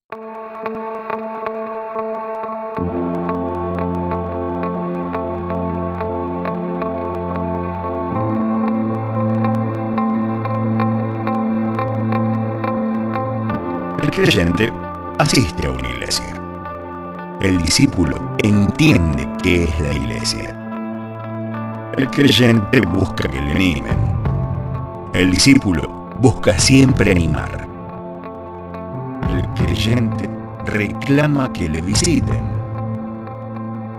El creyente asiste a una iglesia. El discípulo entiende qué es la iglesia. El creyente busca que le animen. El discípulo busca siempre animar. El creyente reclama que le visiten.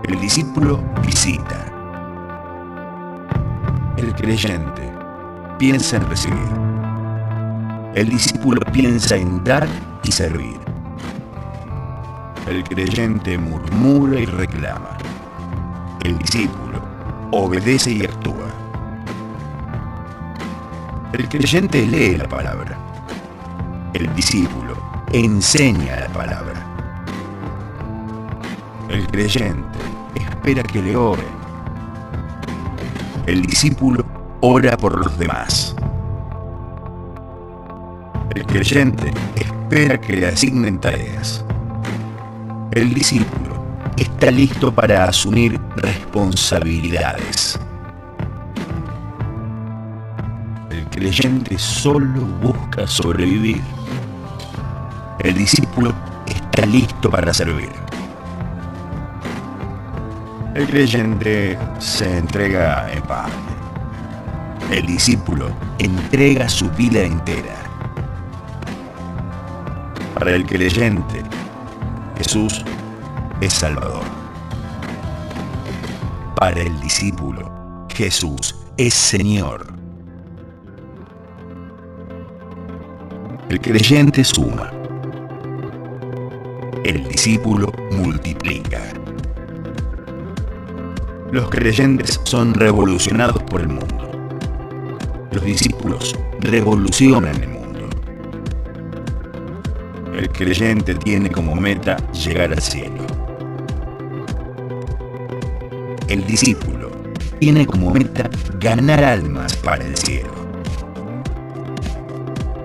El discípulo visita. El creyente piensa en recibir. El discípulo piensa en dar y servir. El creyente murmura y reclama. El discípulo obedece y actúa. El creyente lee la palabra. El discípulo enseña la palabra. El creyente espera que le oren. El discípulo ora por los demás. El creyente espera que le asignen tareas. El discípulo está listo para asumir responsabilidades. El creyente solo busca sobrevivir. El discípulo está listo para servir. El creyente se entrega en parte. El discípulo entrega su vida entera. Para el creyente, Jesús es Salvador. Para el discípulo, Jesús es Señor. El creyente suma. El discípulo multiplica. Los creyentes son revolucionados por el mundo. Los discípulos revolucionan el mundo. El creyente tiene como meta llegar al cielo. El discípulo tiene como meta ganar almas para el cielo.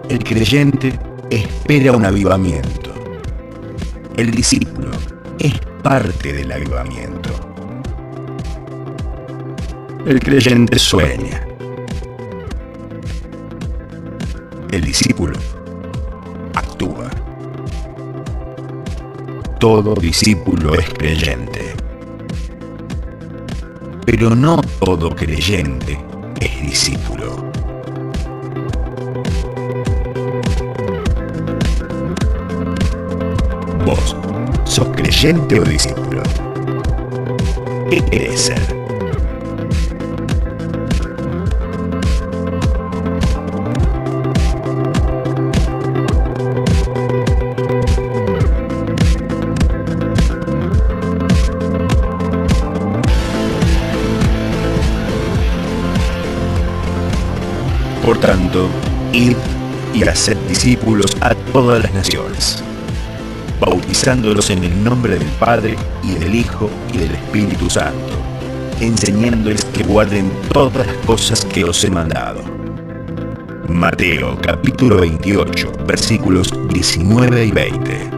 El creyente espera un avivamiento. El discípulo es parte del avivamiento. El creyente sueña. El discípulo actúa. Todo discípulo es creyente. Pero no todo creyente es discípulo. ¿Vos sos creyente o discípulo? ¿Qué querés ser? Por tanto, id y haced discípulos a todas las naciones, bautizándolos en el nombre del Padre, y del Hijo, y del Espíritu Santo, enseñándoles que guarden todas las cosas que os he mandado. Mateo capítulo 28, versículos 19 y 20.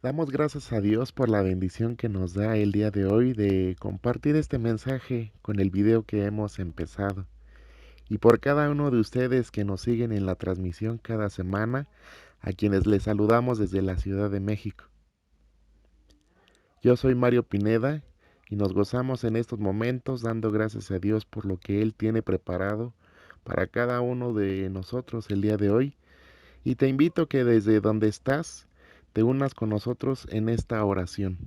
Damos gracias a Dios por la bendición que nos da el día de hoy de compartir este mensaje con el video que hemos empezado. Y por cada uno de ustedes que nos siguen en la transmisión cada semana, a quienes les saludamos desde la Ciudad de México. Yo soy Mario Pineda y nos gozamos en estos momentos dando gracias a Dios por lo que Él tiene preparado para cada uno de nosotros el día de hoy. Y te invito que desde donde estás, te unas con nosotros en esta oración.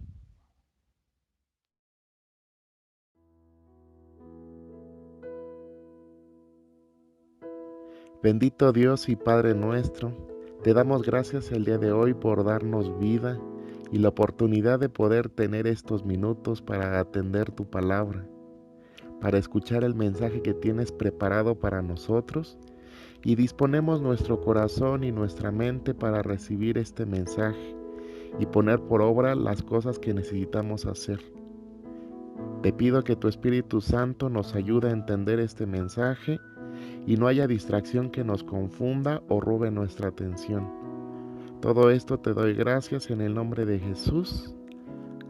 Bendito Dios y Padre nuestro, te damos gracias el día de hoy por darnos vida y la oportunidad de poder tener estos minutos para atender tu palabra, para escuchar el mensaje que tienes preparado para nosotros, y disponemos nuestro corazón y nuestra mente para recibir este mensaje y poner por obra las cosas que necesitamos hacer. Te pido que tu Espíritu Santo nos ayude a entender este mensaje y no haya distracción que nos confunda o robe nuestra atención. Todo esto te doy gracias en el nombre de Jesús.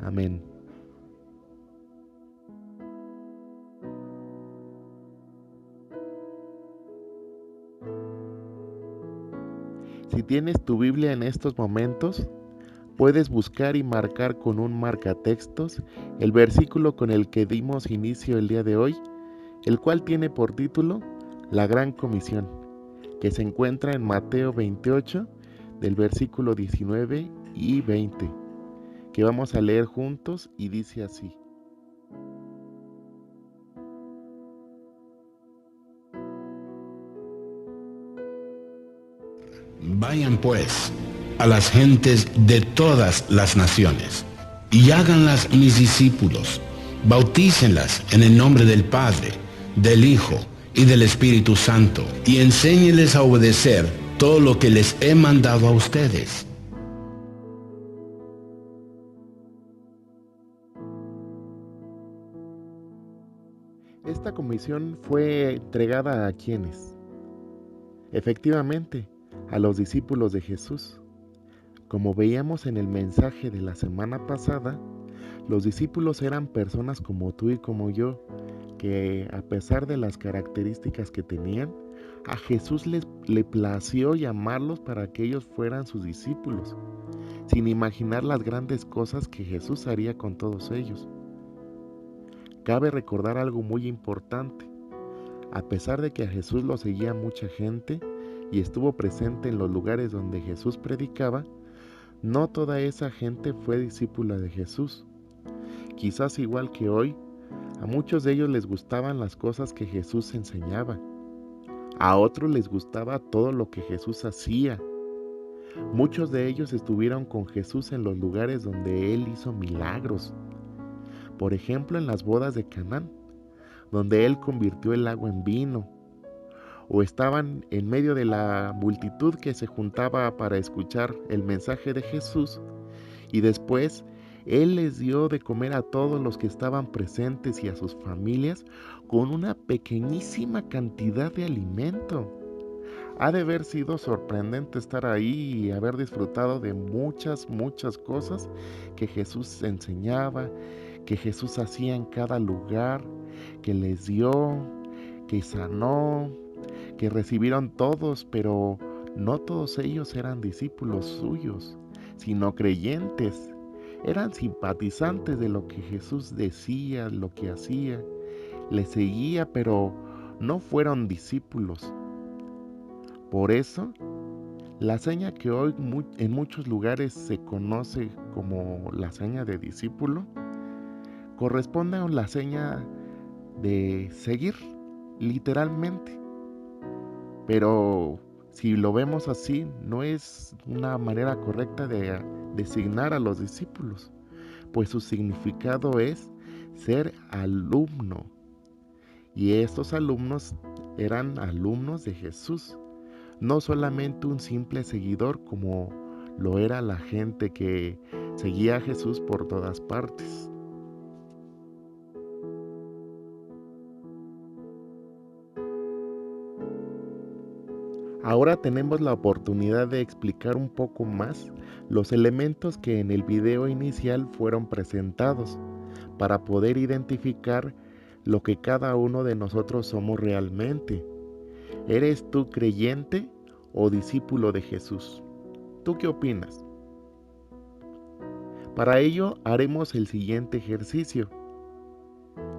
Amén. Si tienes tu Biblia en estos momentos, puedes buscar y marcar con un marcatextos el versículo con el que dimos inicio el día de hoy, el cual tiene por título La Gran Comisión, que se encuentra en Mateo 28, del versículo 19 y 20, que vamos a leer juntos y dice así. Vayan pues a las gentes de todas las naciones y háganlas mis discípulos. Bautícenlas en el nombre del Padre, del Hijo y del Espíritu Santo, y enséñenles a obedecer todo lo que les he mandado a ustedes. Esta comisión fue entregada a quienes, efectivamente, a los discípulos de Jesús. Como veíamos en el mensaje de la semana pasada, los discípulos eran personas como tú y como yo, que a pesar de las características que tenían, a Jesús le plació llamarlos para que ellos fueran sus discípulos, sin imaginar las grandes cosas que Jesús haría con todos ellos. Cabe recordar algo muy importante. A pesar de que a Jesús lo seguía mucha gente y estuvo presente en los lugares donde Jesús predicaba, no toda esa gente fue discípula de Jesús. Quizás igual que hoy, a muchos de ellos les gustaban las cosas que Jesús enseñaba. A otros les gustaba todo lo que Jesús hacía. Muchos de ellos estuvieron con Jesús en los lugares donde Él hizo milagros. Por ejemplo, en las bodas de Canaán, donde Él convirtió el agua en vino. O estaban en medio de la multitud que se juntaba para escuchar el mensaje de Jesús, y después Él les dio de comer a todos los que estaban presentes y a sus familias con una pequeñísima cantidad de alimento. Ha de haber sido sorprendente estar ahí y haber disfrutado de muchas cosas que Jesús enseñaba, que Jesús hacía en cada lugar, que les dio, que sanó, que recibieron todos, pero no todos ellos eran discípulos suyos, sino creyentes. Eran simpatizantes de lo que Jesús decía, lo que hacía. Le seguía, pero no fueron discípulos. Por eso, la seña que hoy en muchos lugares se conoce como la seña de discípulo, corresponde a la seña de seguir, literalmente. Pero si lo vemos así, no es una manera correcta de designar a los discípulos, pues su significado es ser alumno. Y estos alumnos eran alumnos de Jesús, no solamente un simple seguidor como lo era la gente que seguía a Jesús por todas partes. Ahora tenemos la oportunidad de explicar un poco más los elementos que en el video inicial fueron presentados para poder identificar lo que cada uno de nosotros somos realmente. ¿Eres tú creyente o discípulo de Jesús? ¿Tú qué opinas? Para ello haremos el siguiente ejercicio.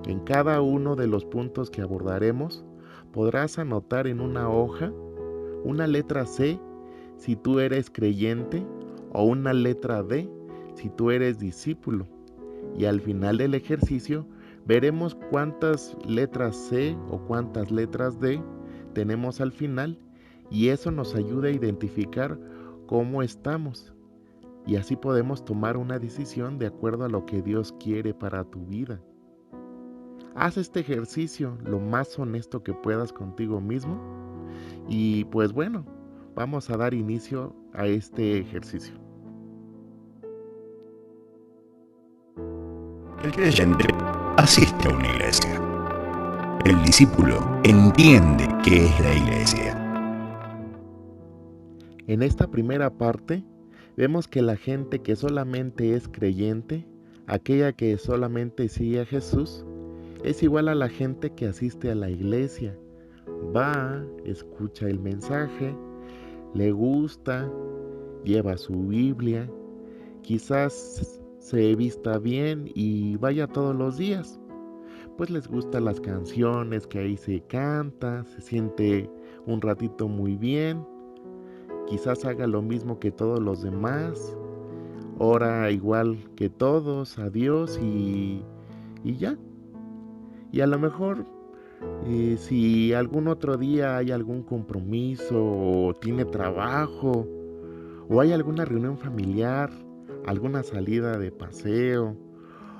En cada uno de los puntos que abordaremos podrás anotar en una hoja una letra C si tú eres creyente o una letra D si tú eres discípulo. Y al final del ejercicio veremos cuántas letras C o cuántas letras D tenemos al final, y eso nos ayuda a identificar cómo estamos. Y así podemos tomar una decisión de acuerdo a lo que Dios quiere para tu vida. Haz este ejercicio lo más honesto que puedas contigo mismo. Y pues bueno, vamos a dar inicio a este ejercicio. El creyente asiste a una iglesia. El discípulo entiende qué es la iglesia. En esta primera parte, vemos que la gente que solamente es creyente, aquella que solamente sigue a Jesús, es igual a la gente que asiste a la iglesia. Va, escucha el mensaje, le gusta, lleva su Biblia, quizás se vista bien y vaya todos los días. Pues les gustan las canciones que ahí se canta, se siente un ratito muy bien, quizás haga lo mismo que todos los demás, ora igual que todos a Dios y ya. Y a lo mejor si algún otro día hay algún compromiso o tiene trabajo o hay alguna reunión familiar, alguna salida de paseo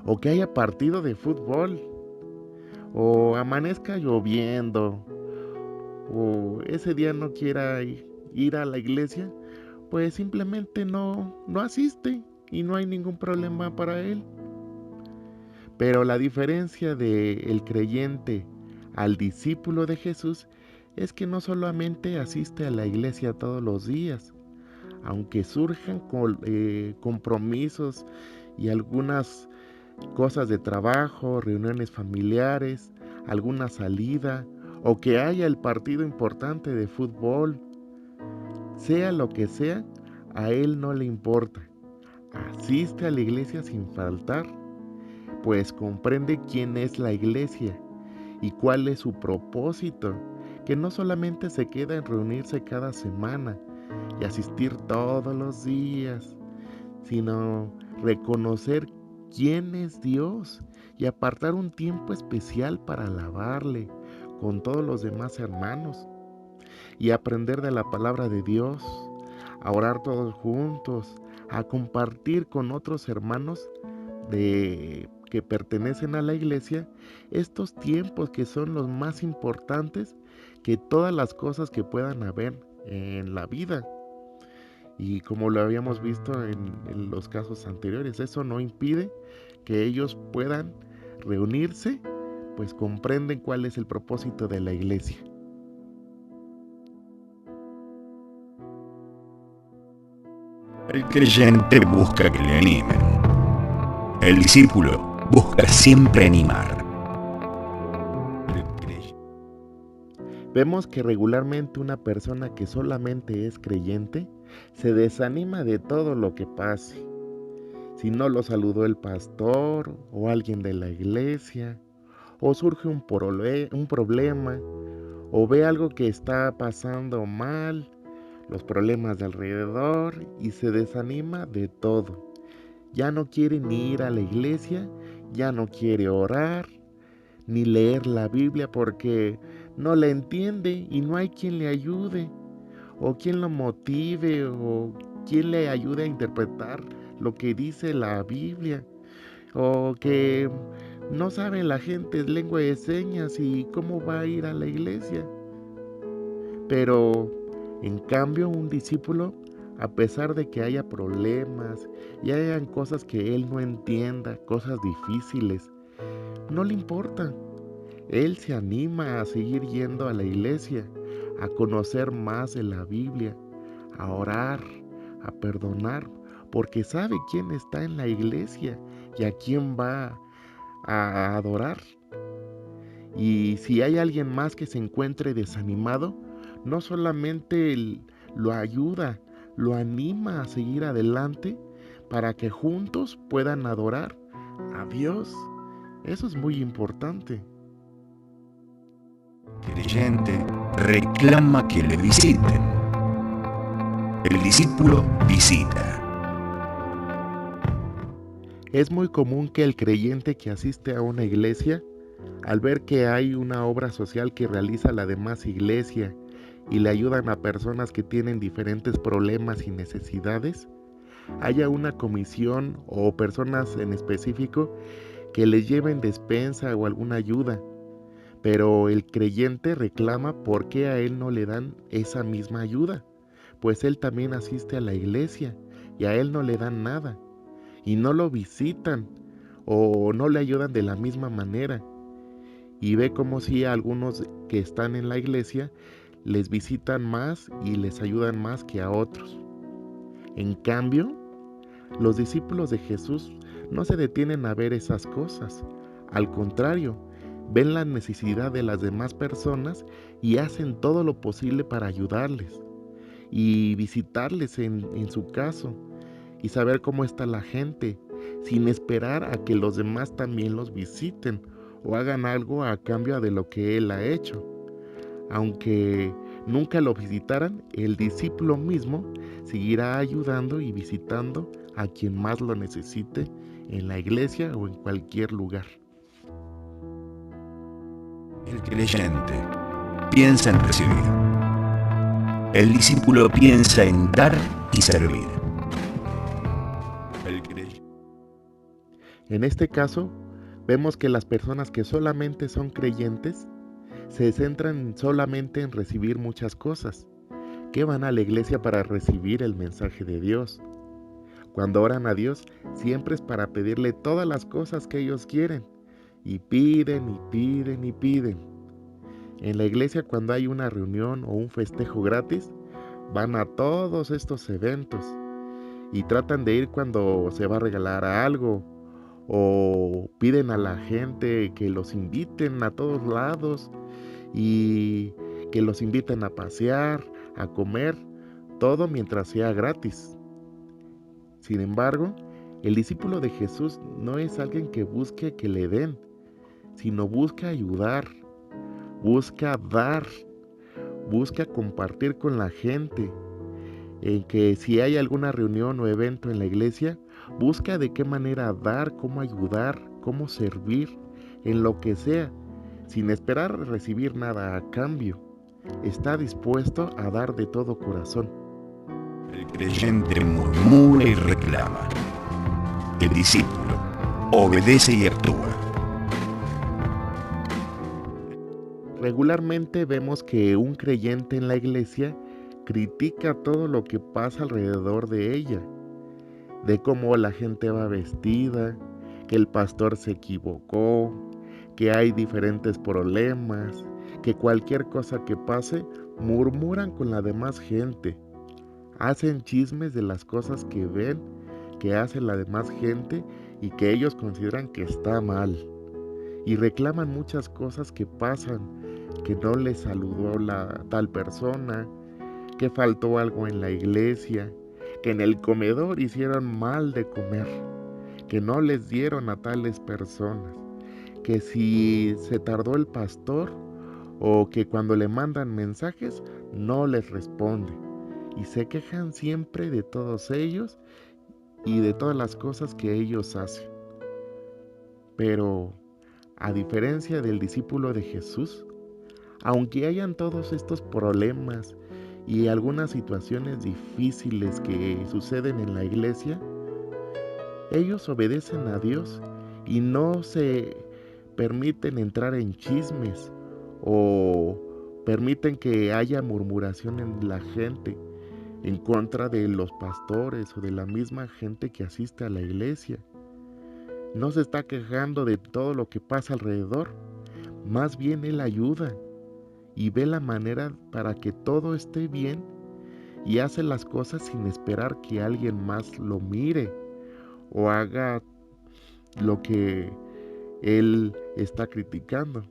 o que haya partido de fútbol o amanezca lloviendo o ese día no quiera ir a la iglesia, pues simplemente no asiste y no hay ningún problema para él. Pero la diferencia del creyente al discípulo de Jesús es que no solamente asiste a la iglesia todos los días, aunque surjan compromisos y algunas cosas de trabajo, reuniones familiares, alguna salida o que haya el partido importante de fútbol, sea lo que sea, a él no le importa. Asiste a la iglesia sin faltar, pues comprende quién es la iglesia y cuál es su propósito, que no solamente se queda en reunirse cada semana y asistir todos los días, sino reconocer quién es Dios y apartar un tiempo especial para alabarle con todos los demás hermanos y aprender de la palabra de Dios, a orar todos juntos, a compartir con otros hermanos que pertenecen a la iglesia estos tiempos que son los más importantes que todas las cosas que puedan haber en la vida. Y como lo habíamos visto en los casos anteriores, eso no impide que ellos puedan reunirse, pues comprenden cuál es el propósito de la iglesia. El creyente busca que le animen. El discípulo busca siempre animar. Vemos que regularmente una persona que solamente es creyente se desanima de todo lo que pase. Si no lo saludó el pastor o alguien de la iglesia, o surge un problema, o ve algo que está pasando mal, los problemas de alrededor, y se desanima de todo. Ya no quiere ni ir a la iglesia, ya no quiere orar, ni leer la Biblia porque no la entiende y no hay quien le ayude, o quien lo motive, o quien le ayude a interpretar lo que dice la Biblia, o que no sabe la gente lengua de señas y cómo va a ir a la iglesia. Pero en cambio un discípulo, a pesar de que haya problemas y hayan cosas que él no entienda, cosas difíciles, no le importa. Él se anima a seguir yendo a la iglesia, a conocer más de la Biblia, a orar, a perdonar, porque sabe quién está en la iglesia y a quién va a adorar. Y si hay alguien más que se encuentre desanimado, no solamente lo ayuda, lo anima a seguir adelante para que juntos puedan adorar a Dios. Eso es muy importante. El creyente reclama que le visiten. El discípulo visita. Es muy común que el creyente que asiste a una iglesia, al ver que hay una obra social que realiza la demás iglesia y le ayudan a personas que tienen diferentes problemas y necesidades, haya una comisión o personas en específico que les lleven despensa o alguna ayuda. Pero el creyente reclama por qué a él no le dan esa misma ayuda, pues él también asiste a la iglesia y a él no le dan nada, y no lo visitan o no le ayudan de la misma manera. y ve como si a algunos que están en la iglesia les visitan más y les ayudan más que a otros. En cambio, los discípulos de Jesús no se detienen a ver esas cosas. Al contrario, ven la necesidad de las demás personas y hacen todo lo posible para ayudarles y visitarles en su caso y saber cómo está la gente, sin esperar a que los demás también los visiten o hagan algo a cambio de lo que él ha hecho. Aunque nunca lo visitaran, el discípulo mismo seguirá ayudando y visitando a quien más lo necesite en la iglesia o en cualquier lugar. El creyente piensa en recibir. El discípulo piensa en dar y servir. En este caso, vemos que las personas que solamente son creyentes se centran solamente en recibir muchas cosas, que van a la iglesia para recibir el mensaje de Dios. Cuando oran a Dios, siempre es para pedirle todas las cosas que ellos quieren, y piden y piden y piden. En la iglesia, cuando hay una reunión o un festejo gratis, van a todos estos eventos y tratan de ir cuando se va a regalar algo, o piden a la gente que los inviten a todos lados y que los inviten a pasear, a comer, todo mientras sea gratis. Sin embargo, el discípulo de Jesús no es alguien que busque que le den, sino busca ayudar, busca dar, busca compartir con la gente. En que si hay alguna reunión o evento en la iglesia, busca de qué manera dar, cómo ayudar, cómo servir, en lo que sea, sin esperar recibir nada a cambio. Está dispuesto a dar de todo corazón. El creyente murmura y reclama. El discípulo obedece y actúa. Regularmente vemos que un creyente en la iglesia critica todo lo que pasa alrededor de ella, de cómo la gente va vestida, que el pastor se equivocó, que hay diferentes problemas, que cualquier cosa que pase, murmuran con la demás gente, hacen chismes de las cosas que ven, que hace la demás gente y que ellos consideran que está mal, y reclaman muchas cosas que pasan, que no les saludó la tal persona, que faltó algo en la iglesia, que en el comedor hicieron mal de comer, que no les dieron a tales personas, que si se tardó el pastor o que cuando le mandan mensajes no les responde, y se quejan siempre de todos ellos y de todas las cosas que ellos hacen. Pero, a diferencia del discípulo de Jesús, aunque hayan todos estos problemas y algunas situaciones difíciles que suceden en la iglesia, ellos obedecen a Dios y no se permiten entrar en chismes o permiten que haya murmuración en la gente en contra de los pastores o de la misma gente que asiste a la iglesia. No se está quejando de todo lo que pasa alrededor, más bien él ayuda y ve la manera para que todo esté bien y hace las cosas sin esperar que alguien más lo mire o haga lo que él está criticando.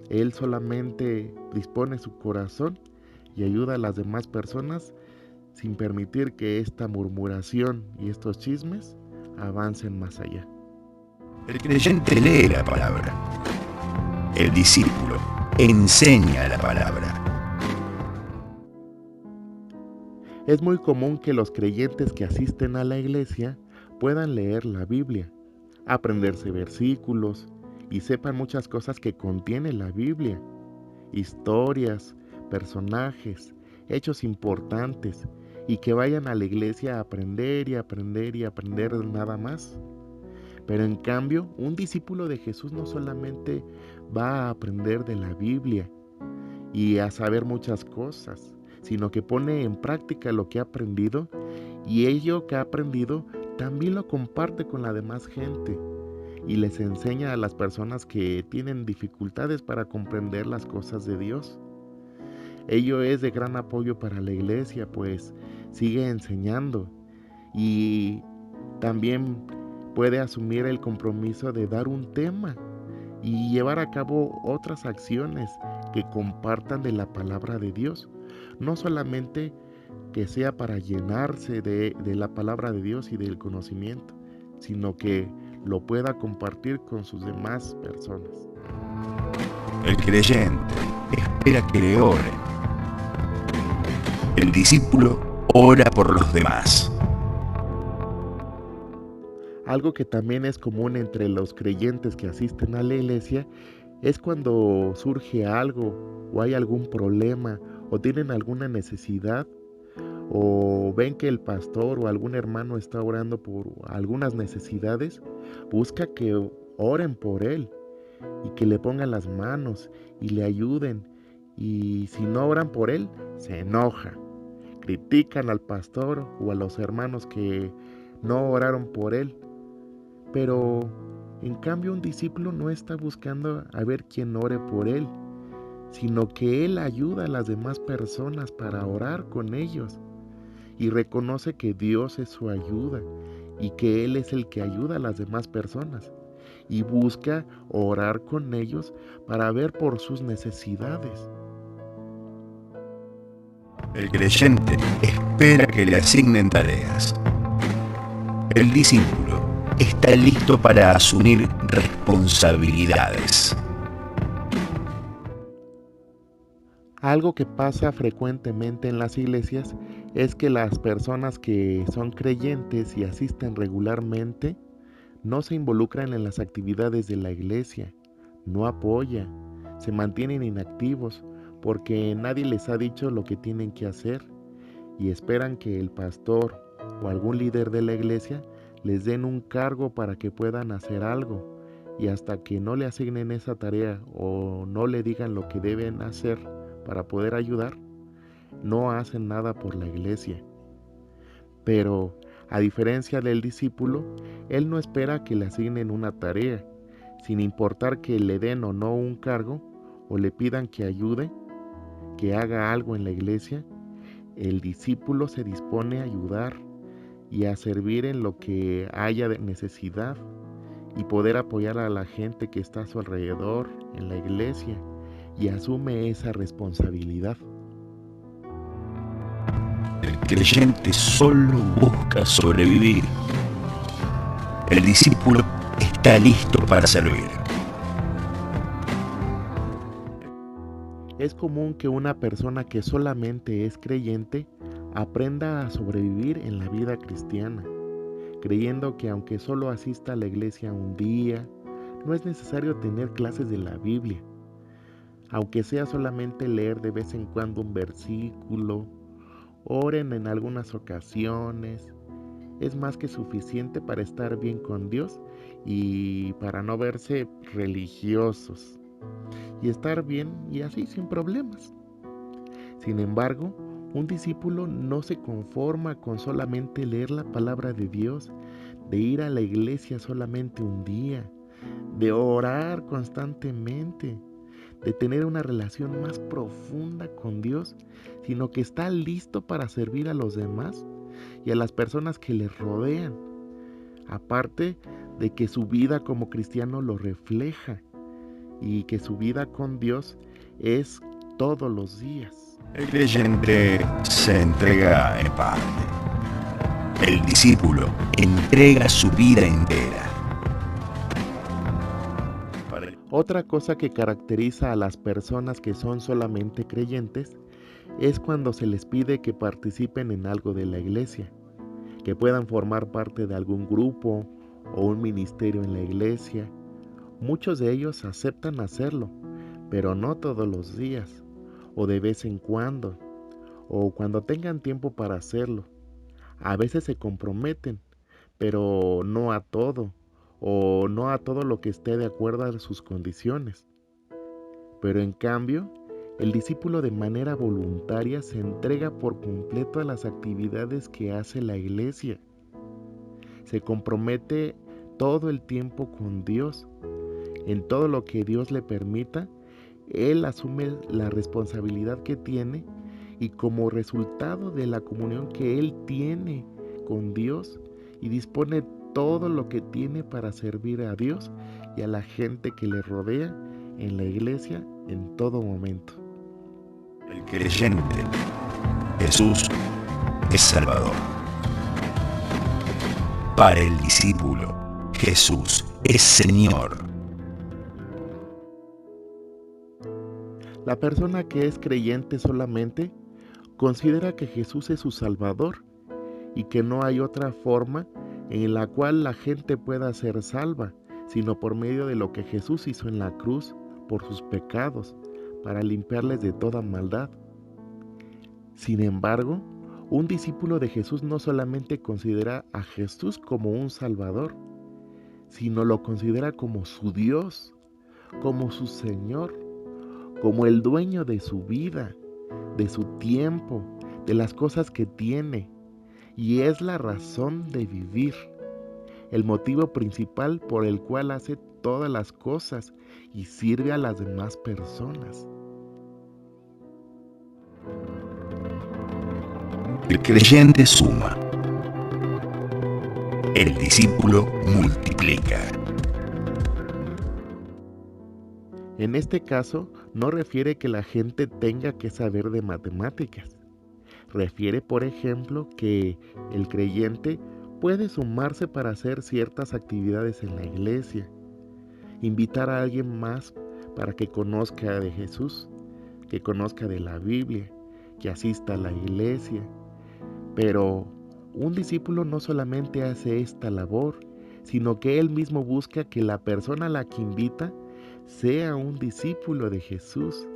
Él solamente dispone su corazón y ayuda a las demás personas sin permitir que esta murmuración y estos chismes avancen más allá. El creyente lee la palabra. El discípulo enseña la palabra. Es muy común que los creyentes que asisten a la iglesia puedan leer la Biblia, aprenderse versículos y sepan muchas cosas que contiene la Biblia, historias, personajes, hechos importantes, y que vayan a la iglesia a aprender y aprender y aprender nada más. Pero en cambio, un discípulo de Jesús no solamente va a aprender de la Biblia y a saber muchas cosas, sino que pone en práctica lo que ha aprendido, y ello que ha aprendido también lo comparte con la demás gente. y les enseña a las personas que tienen dificultades para comprender las cosas de Dios. Ello es de gran apoyo para la iglesia, pues sigue enseñando y también puede asumir el compromiso de dar un tema y llevar a cabo otras acciones que compartan de la palabra de Dios. No solamente que sea para llenarse de la palabra de Dios y del conocimiento, sino que lo pueda compartir con sus demás personas. El creyente espera que le oren. El discípulo ora por los demás. Algo que también es común entre los creyentes que asisten a la iglesia es cuando surge algo o hay algún problema o tienen alguna necesidad o ven que el pastor o algún hermano está orando por algunas necesidades, busca que oren por él y que le pongan las manos y le ayuden. Y si no oran por él, se enoja. Critican al pastor o a los hermanos que no oraron por él. Pero en cambio un discípulo no está buscando a ver quién ore por él, sino que él ayuda a las demás personas para orar con ellos y reconoce que Dios es su ayuda y que Él es el que ayuda a las demás personas y busca orar con ellos para ver por sus necesidades. El creyente espera que le asignen tareas. El discípulo está listo para asumir responsabilidades. Algo que pasa frecuentemente en las iglesias es que las personas que son creyentes y asisten regularmente no se involucran en las actividades de la iglesia, no apoyan, se mantienen inactivos porque nadie les ha dicho lo que tienen que hacer y esperan que el pastor o algún líder de la iglesia les den un cargo para que puedan hacer algo, y hasta que no le asignen esa tarea o no le digan lo que deben hacer para poder ayudar, no hacen nada por la iglesia. Pero, a diferencia del discípulo, él no espera que le asignen una tarea, sin importar que le den o no un cargo o le pidan que ayude, que haga algo en la iglesia. El discípulo se dispone a ayudar y a servir en lo que haya de necesidad y poder apoyar a la gente que está a su alrededor en la iglesia, y asume esa responsabilidad. El creyente solo busca sobrevivir. El discípulo está listo para servir. Es común que una persona que solamente es creyente aprenda a sobrevivir en la vida cristiana, creyendo que aunque solo asista a la iglesia un día, no es necesario tener clases de la Biblia. Aunque sea solamente leer de vez en cuando un versículo, oren en algunas ocasiones, es más que suficiente para estar bien con Dios y para no verse religiosos y estar bien y así sin problemas. Sin embargo, un discípulo no se conforma con solamente leer la palabra de Dios, de ir a la iglesia solamente un día, de orar constantemente, de tener una relación más profunda con Dios, sino que está listo para servir a los demás y a las personas que le rodean, aparte de que su vida como cristiano lo refleja y que su vida con Dios es todos los días. El creyente se entrega en parte. El discípulo entrega su vida entera. Otra cosa que caracteriza a las personas que son solamente creyentes es cuando se les pide que participen en algo de la iglesia, que puedan formar parte de algún grupo o un ministerio en la iglesia. Muchos de ellos aceptan hacerlo, pero no todos los días, o de vez en cuando, o cuando tengan tiempo para hacerlo. A veces se comprometen, pero no a todo, o no a todo lo que esté de acuerdo a sus condiciones. Pero en cambio, el discípulo de manera voluntaria se entrega por completo a las actividades que hace la iglesia. Se compromete todo el tiempo con Dios. En todo lo que Dios le permita, él asume la responsabilidad que tiene y como resultado de la comunión que él tiene con Dios y dispone todo lo que tiene para servir a Dios y a la gente que le rodea en la iglesia en todo momento. El creyente, Jesús es Salvador. Para el discípulo, Jesús es Señor. La persona que es creyente solamente considera que Jesús es su Salvador y que no hay otra forma en la cual la gente pueda ser salva, sino por medio de lo que Jesús hizo en la cruz por sus pecados, para limpiarles de toda maldad. Sin embargo, un discípulo de Jesús no solamente considera a Jesús como un Salvador, sino lo considera como su Dios, como su Señor, como el dueño de su vida, de su tiempo, de las cosas que tiene, y es la razón de vivir, el motivo principal por el cual hace todas las cosas y sirve a las demás personas. El creyente suma. El discípulo multiplica. En este caso, no refiere que la gente tenga que saber de matemáticas. Refiere, por ejemplo, que el creyente puede sumarse para hacer ciertas actividades en la iglesia, invitar a alguien más para que conozca de Jesús, que conozca de la Biblia, que asista a la iglesia. Pero un discípulo no solamente hace esta labor, sino que él mismo busca que la persona a la que invita sea un discípulo de Jesús,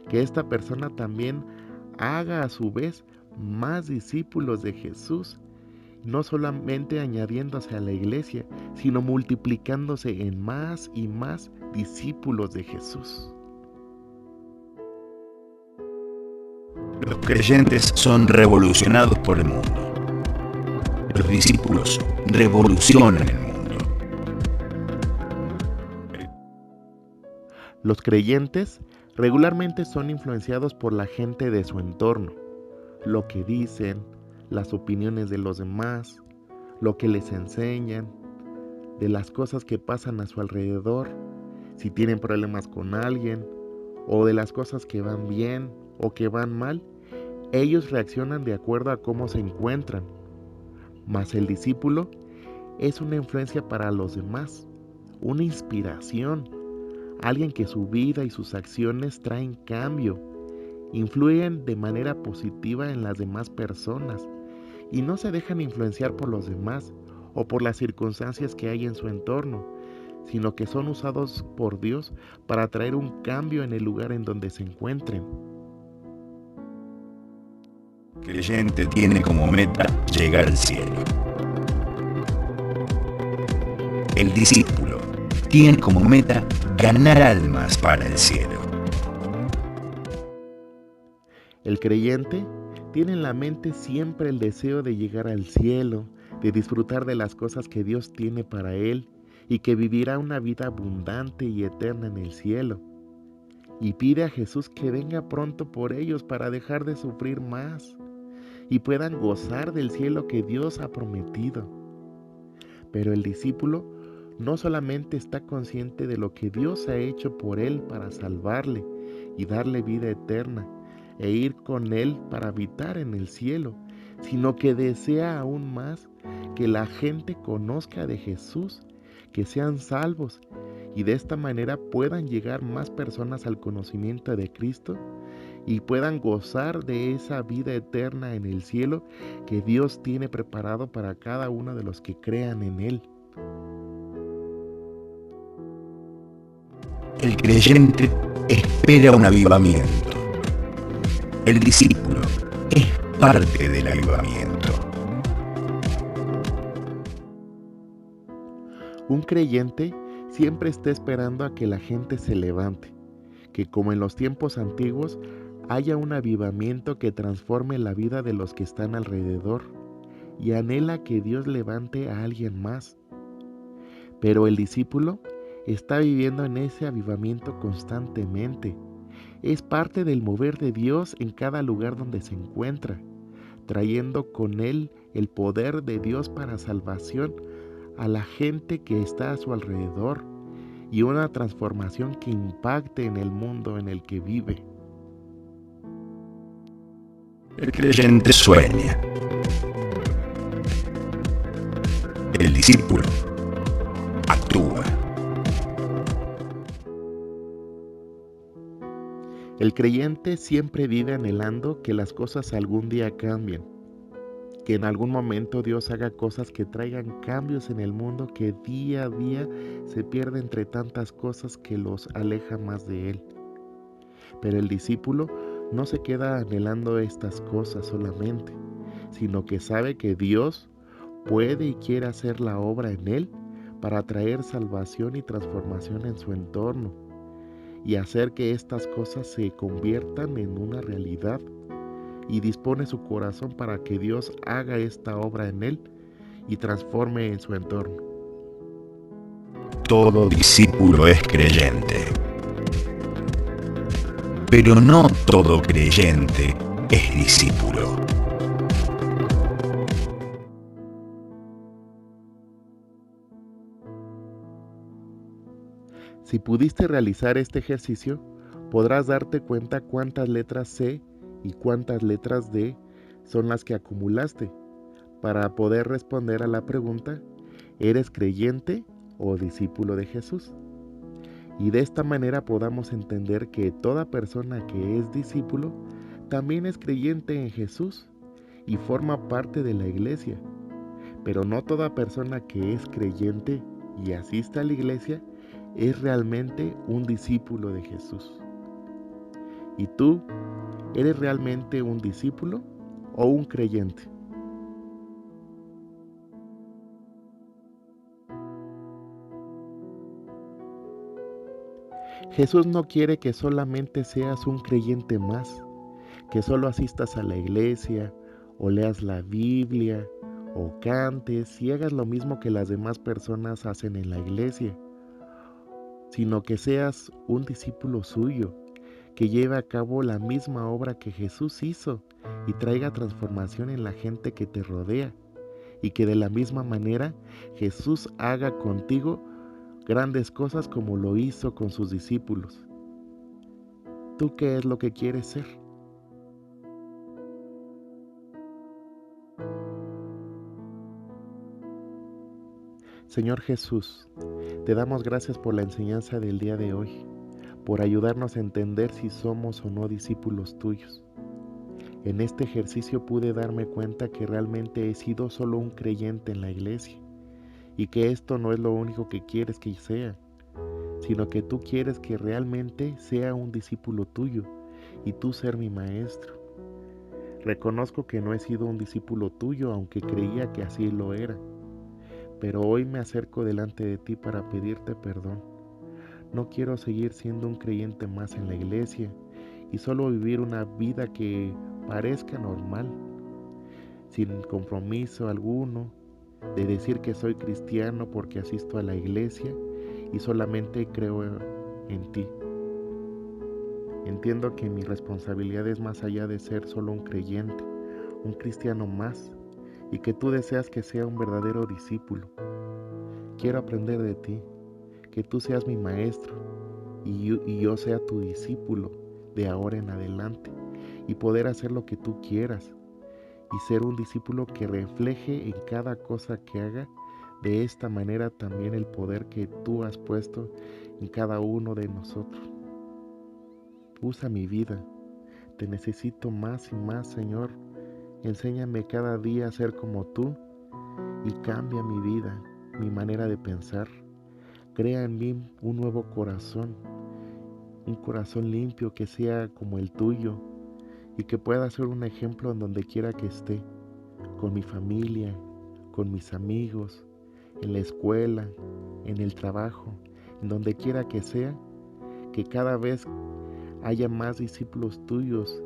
que esta persona también haga a su vez más discípulos de Jesús, no solamente añadiéndose a la iglesia, sino multiplicándose en más y más discípulos de Jesús. Los creyentes son revolucionados por el mundo. Los discípulos revolucionan el mundo. Los creyentes regularmente son influenciados por la gente de su entorno, lo que dicen, las opiniones de los demás, lo que les enseñan, de las cosas que pasan a su alrededor, si tienen problemas con alguien, o de las cosas que van bien o que van mal, ellos reaccionan de acuerdo a cómo se encuentran. Mas el discípulo es una influencia para los demás, una inspiración, alguien que su vida y sus acciones traen cambio, influyen de manera positiva en las demás personas y no se dejan influenciar por los demás o por las circunstancias que hay en su entorno, sino que son usados por Dios para traer un cambio en el lugar en donde se encuentren. El creyente tiene como meta llegar al cielo. El discípulo tiene como meta ganar almas para el cielo. El creyente tiene en la mente siempre el deseo de llegar al cielo, de disfrutar de las cosas que Dios tiene para él y que vivirá una vida abundante y eterna en el cielo. Y pide a Jesús que venga pronto por ellos para dejar de sufrir más y puedan gozar del cielo que Dios ha prometido. Pero el discípulo no solamente está consciente de lo que Dios ha hecho por él para salvarle y darle vida eterna e ir con él para habitar en el cielo, sino que desea aún más que la gente conozca de Jesús, que sean salvos y de esta manera puedan llegar más personas al conocimiento de Cristo y puedan gozar de esa vida eterna en el cielo que Dios tiene preparado para cada uno de los que crean en Él. El creyente espera un avivamiento. El discípulo es parte del avivamiento. Un creyente siempre está esperando a que la gente se levante, que como en los tiempos antiguos haya un avivamiento que transforme la vida de los que están alrededor y anhela que Dios levante a alguien más. Pero el discípulo está viviendo en ese avivamiento constantemente. Es parte del mover de Dios en cada lugar donde se encuentra, trayendo con él el poder de Dios para salvación a la gente que está a su alrededor y una transformación que impacte en el mundo en el que vive. El creyente sueña. El discípulo actúa. El creyente siempre vive anhelando que las cosas algún día cambien, que en algún momento Dios haga cosas que traigan cambios en el mundo que día a día se pierde entre tantas cosas que los aleja más de Él. Pero el discípulo no se queda anhelando estas cosas solamente, sino que sabe que Dios puede y quiere hacer la obra en él para traer salvación y transformación en su entorno y hacer que estas cosas se conviertan en una realidad, y dispone su corazón para que Dios haga esta obra en él y transforme en su entorno. Todo discípulo es creyente, pero no todo creyente es discípulo. Si pudiste realizar este ejercicio, podrás darte cuenta cuántas letras C y cuántas letras D son las que acumulaste para poder responder a la pregunta: ¿eres creyente o discípulo de Jesús? Y de esta manera podamos entender que toda persona que es discípulo también es creyente en Jesús y forma parte de la iglesia. Pero no toda persona que es creyente y asiste a la iglesia es realmente un discípulo de Jesús. ¿Y tú eres realmente un discípulo o un creyente? Jesús no quiere que solamente seas un creyente más, que solo asistas a la iglesia o leas la Biblia o cantes y hagas lo mismo que las demás personas hacen en la iglesia, sino que seas un discípulo suyo, que lleve a cabo la misma obra que Jesús hizo y traiga transformación en la gente que te rodea, y que de la misma manera Jesús haga contigo grandes cosas como lo hizo con sus discípulos. ¿Tú qué es lo que quieres ser? Señor Jesús, te damos gracias por la enseñanza del día de hoy, por ayudarnos a entender si somos o no discípulos tuyos. En este ejercicio pude darme cuenta que realmente he sido solo un creyente en la iglesia, y que esto no es lo único que quieres que sea, sino que tú quieres que realmente sea un discípulo tuyo y tú ser mi maestro. Reconozco que no he sido un discípulo tuyo, aunque creía que así lo era, pero hoy me acerco delante de ti para pedirte perdón. No quiero seguir siendo un creyente más en la iglesia y solo vivir una vida que parezca normal, sin compromiso alguno, de decir que soy cristiano porque asisto a la iglesia y solamente creo en ti. Entiendo que mi responsabilidad es más allá de ser solo un creyente, un cristiano más, y que tú deseas que sea un verdadero discípulo. Quiero aprender de ti, que tú seas mi maestro y yo sea tu discípulo de ahora en adelante, y poder hacer lo que tú quieras y ser un discípulo que refleje en cada cosa que haga de esta manera también el poder que tú has puesto en cada uno de nosotros. Usa mi vida, te necesito más y más, Señor. Enséñame cada día a ser como tú y cambia mi vida, mi manera de pensar. Crea en mí un nuevo corazón, un corazón limpio que sea como el tuyo y que pueda ser un ejemplo en donde quiera que esté, con mi familia, con mis amigos, en la escuela, en el trabajo, en donde quiera que sea, que cada vez haya más discípulos tuyos,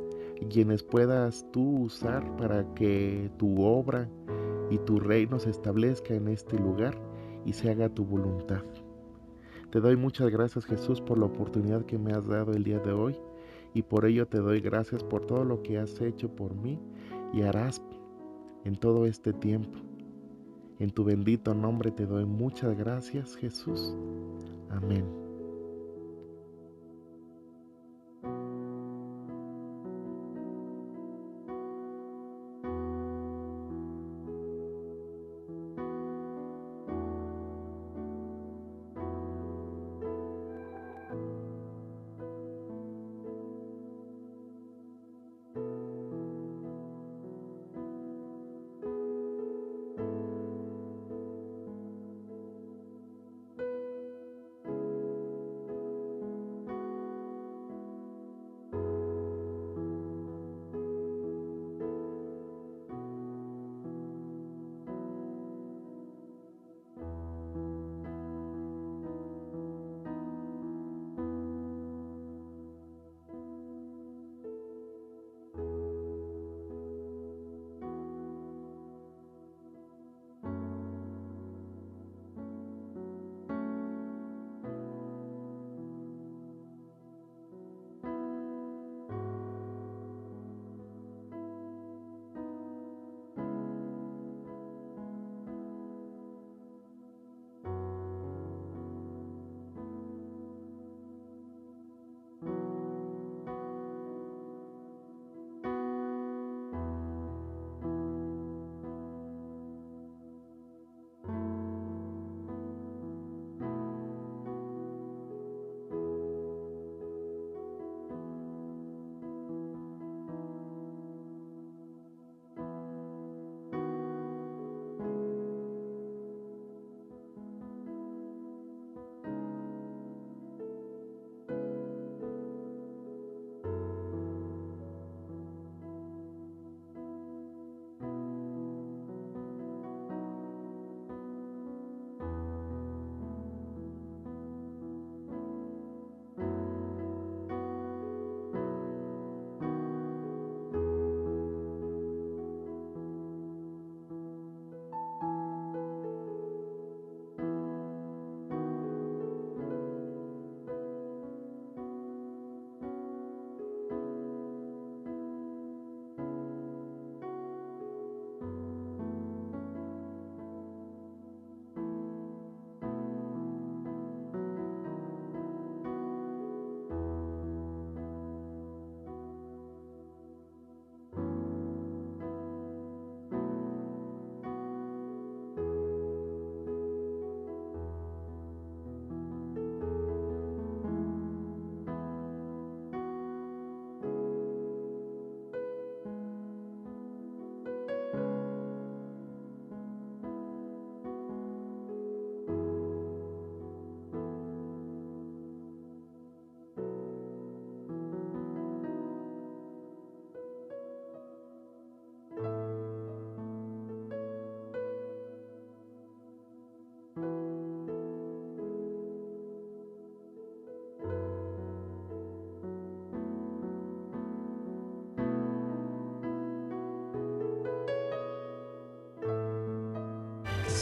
quienes puedas tú usar para que tu obra y tu reino se establezca en este lugar y se haga tu voluntad. Te doy muchas gracias, Jesús, por la oportunidad que me has dado el día de hoy, y por ello te doy gracias por todo lo que has hecho por mí y harás en todo este tiempo. En tu bendito nombre te doy muchas gracias, Jesús. Amén.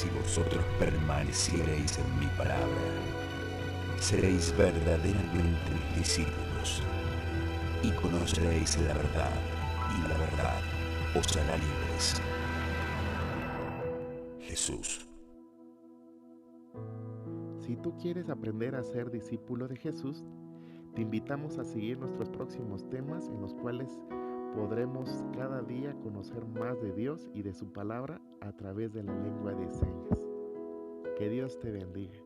Si vosotros permaneciereis en mi palabra, seréis verdaderamente mis discípulos, y conoceréis la verdad, y la verdad os hará libres. Jesús. Si tú quieres aprender a ser discípulo de Jesús, te invitamos a seguir nuestros próximos temas en los cuales podremos cada día conocer más de Dios y de su palabra a través de la lengua de señas. Que Dios te bendiga.